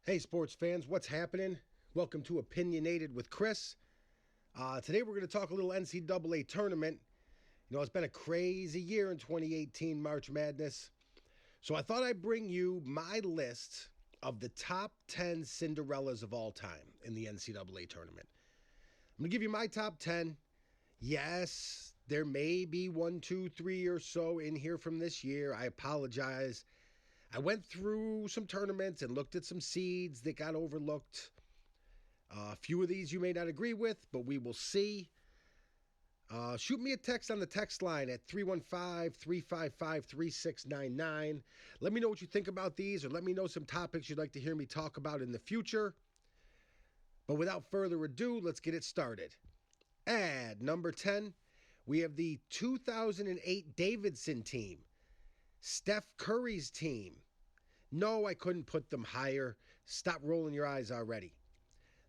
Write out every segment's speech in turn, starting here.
Hey, sports fans, what's happening? Welcome to Opinionated with Chris. Today we're going to talk a little NCAA tournament. It's been a crazy year in 2018 March Madness. So I thought I'd bring you my list of the top 10 Cinderellas of all time in the NCAA tournament. I'm going to give you my top 10. Yes, there may be 1, 2, 3 or so in here from this year. I apologize. I went through some tournaments and looked at some seeds that got overlooked. A few of these you may not agree with, but we will see. Shoot me a text on the text line at 315-355-3699. Let me know what you think about these, or let me know some topics you'd like to hear me talk about in the future. But without further ado, let's get it started. At number 10, we have the 2008 Davidson team. Steph Curry's team. No, I couldn't put them higher. Stop rolling your eyes already.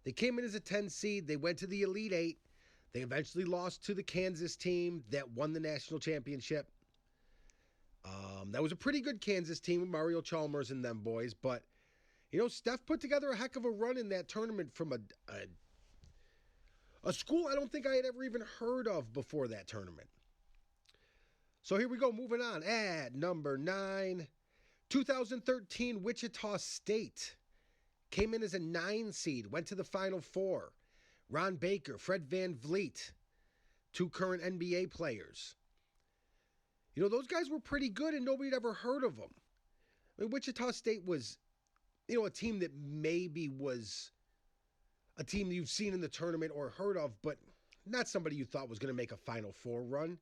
They came in as a 10 seed. They went to the Elite Eight. They eventually lost to the Kansas team that won the national championship. That was a pretty good Kansas team with Mario Chalmers and them boys. But, Steph put together a heck of a run in that tournament from a school I don't think I had ever even heard of before that tournament. So here we go, moving on. At number 9, 2013 Wichita State. Came in as a 9 seed, went to the Final Four. Ron Baker, Fred VanVleet, 2 current NBA players. Those guys were pretty good and nobody had ever heard of them. I mean, Wichita State was, a team that maybe was a team you've seen in the tournament or heard of, but not somebody you thought was going to make a Final Four run.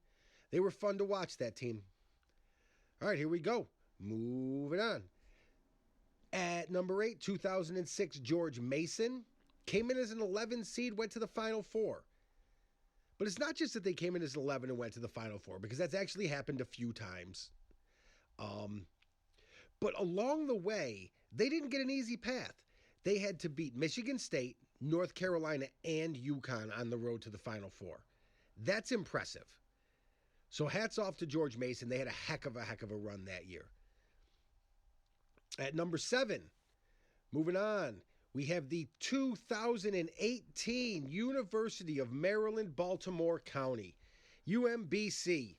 They were fun to watch, that team. All right, here we go. Moving on. At number 8, 2006, George Mason. Came in as an 11 seed, went to the Final Four. But it's not just that they came in as 11 and went to the Final Four, because that's actually happened a few times. But along the way, they didn't get an easy path. They had to beat Michigan State, North Carolina, and UConn on the road to the Final Four. That's impressive. So hats off to George Mason. They had a heck of a run that year. At number 7, moving on, we have the 2018 University of Maryland, Baltimore County, UMBC.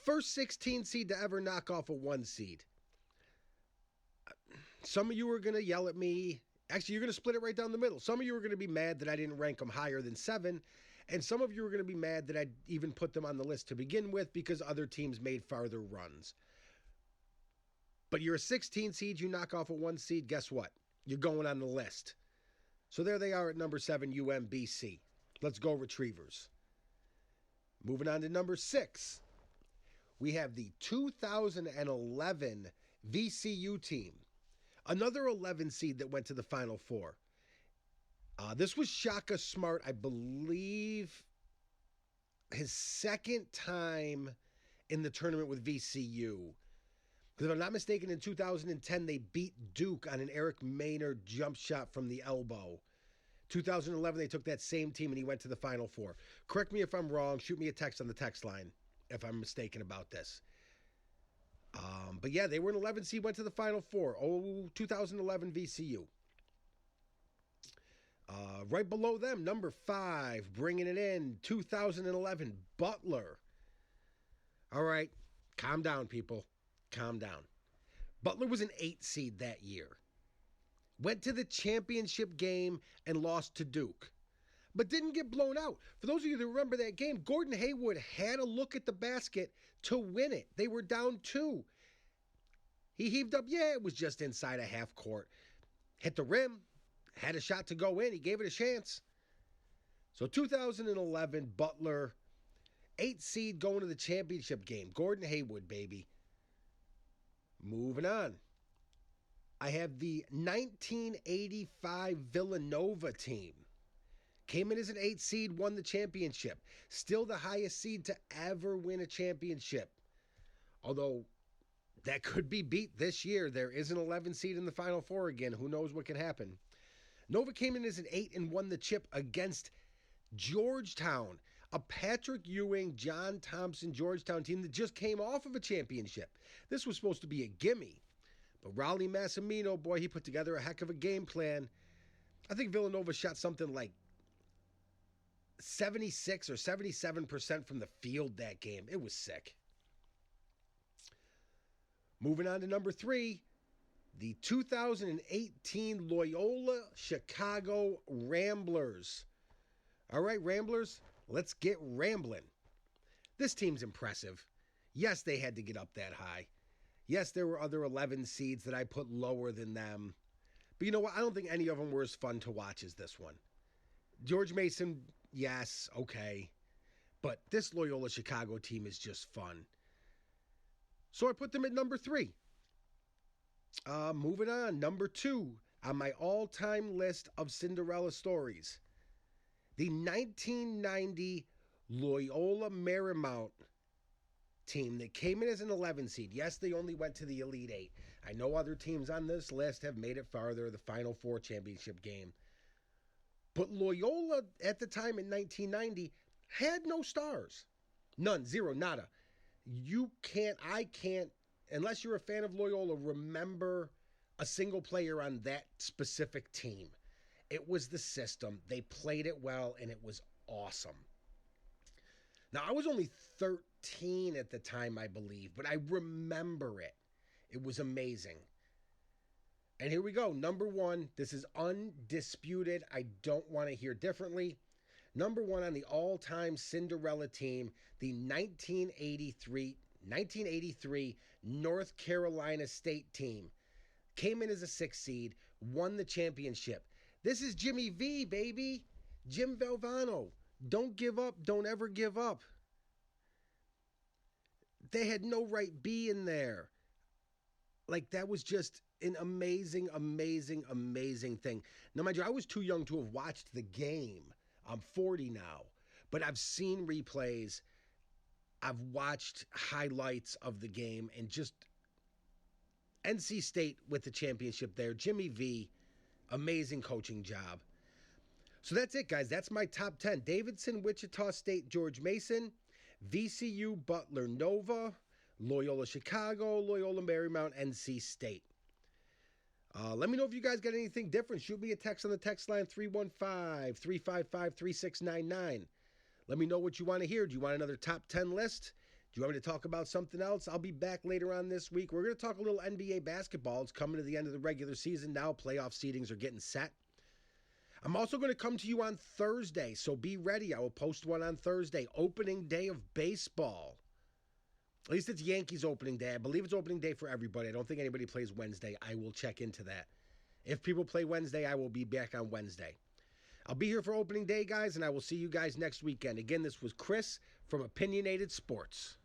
First 16 seed to ever knock off a 1 seed. Some of you are going to yell at me. Actually, you're going to split it right down the middle. Some of you are going to be mad that I didn't rank them higher than 7, and some of you are going to be mad that I even put them on the list to begin with because other teams made farther runs. But you're a 16 seed, you knock off a 1 seed, guess what? You're going on the list. So there they are at number 7, UMBC. Let's go Retrievers. Moving on to number 6. We have the 2011 VCU team. Another 11 seed that went to the Final Four. This was Shaka Smart, I believe, his second time in the tournament with VCU. Because if I'm not mistaken, in 2010, they beat Duke on an Eric Maynard jump shot from the elbow. 2011, they took that same team and he went to the Final Four. Correct me if I'm wrong. Shoot me a text on the text line if I'm mistaken about this. But yeah, they were an 11 seed, went to the Final Four. 2011 VCU. Right below them, number 5, bringing it in, 2011 Butler. All right, calm down, people. Calm down. Butler was an 8 seed that year. Went to the championship game and lost to Duke. But didn't get blown out. For those of you that remember that game, Gordon Hayward had a look at the basket to win it. They were down 2. He heaved up. Yeah, it was just inside a half court. Hit the rim. Had a shot to go in. He gave it a chance. So 2011, Butler, 8 seed going to the championship game. Gordon Hayward, baby. Moving on. I have the 1985 Villanova team. Came in as an 8 seed, won the championship. Still the highest seed to ever win a championship. Although that could be beat this year. There is an 11 seed in the Final Four again. Who knows what can happen. Nova came in as an 8 and won the chip against Georgetown, a Patrick Ewing, John Thompson Georgetown team that just came off of a championship. This was supposed to be a gimme. But Raleigh Massimino, boy, he put together a heck of a game plan. I think Villanova shot something like 76 or 77% from the field that game. It was sick. Moving on to number 3, the 2018 Loyola Chicago Ramblers. All right, Ramblers, let's get rambling. This team's impressive. Yes, they had to get up that high. Yes, there were other 11 seeds that I put lower than them. But you know what? I don't think any of them were as fun to watch as this one. George Mason, yes, okay. But this Loyola Chicago team is just fun. So I put them at number 3. Moving on, number 2 on my all-time list of Cinderella stories. The 1990 Loyola Marymount team that came in as an 11 seed. Yes, they only went to the Elite 8. I know other teams on this list have made it farther, the Final Four championship game. But Loyola at the time in 1990 had no stars. None, zero, nada. I can't, unless you're a fan of Loyola, remember a single player on that specific team. It was the system. They played it well, and it was awesome. Now, I was only 13 at the time, I believe, but I remember it. It was amazing. And here we go. Number 1, this is undisputed. I don't want to hear differently. Number 1 on the all-time Cinderella team, the 1983 North Carolina State team. Came in as a 6th seed, won the championship. This is Jimmy V, baby. Jim Valvano. Don't give up. Don't ever give up. They had no right being there. Like, that was just an amazing, amazing, amazing thing. Now, mind you, I was too young to have watched the game. I'm 40 now. But I've seen replays. I've watched highlights of the game. And just NC State with the championship there. Jimmy V, amazing coaching job. So that's it, guys. That's my top 10. Davidson, Wichita State, George Mason. VCU, Butler, Nova. Loyola, Chicago. Loyola, Marymount, NC State. Let me know if you guys got anything different. Shoot me a text on the text line 315-355-3699. Let me know what you want to hear. Do you want another top 10 list? Do you want me to talk about something else? I'll be back later on this week. We're going to talk a little NBA basketball. It's coming to the end of the regular season now. Playoff seedings are getting set. I'm also going to come to you on Thursday, so be ready. I will post one on Thursday. Opening day of baseball. At least it's Yankees opening day. I believe it's opening day for everybody. I don't think anybody plays Wednesday. I will check into that. If people play Wednesday, I will be back on Wednesday. I'll be here for opening day, guys, and I will see you guys next weekend. Again, this was Chris from Opinionated Sports.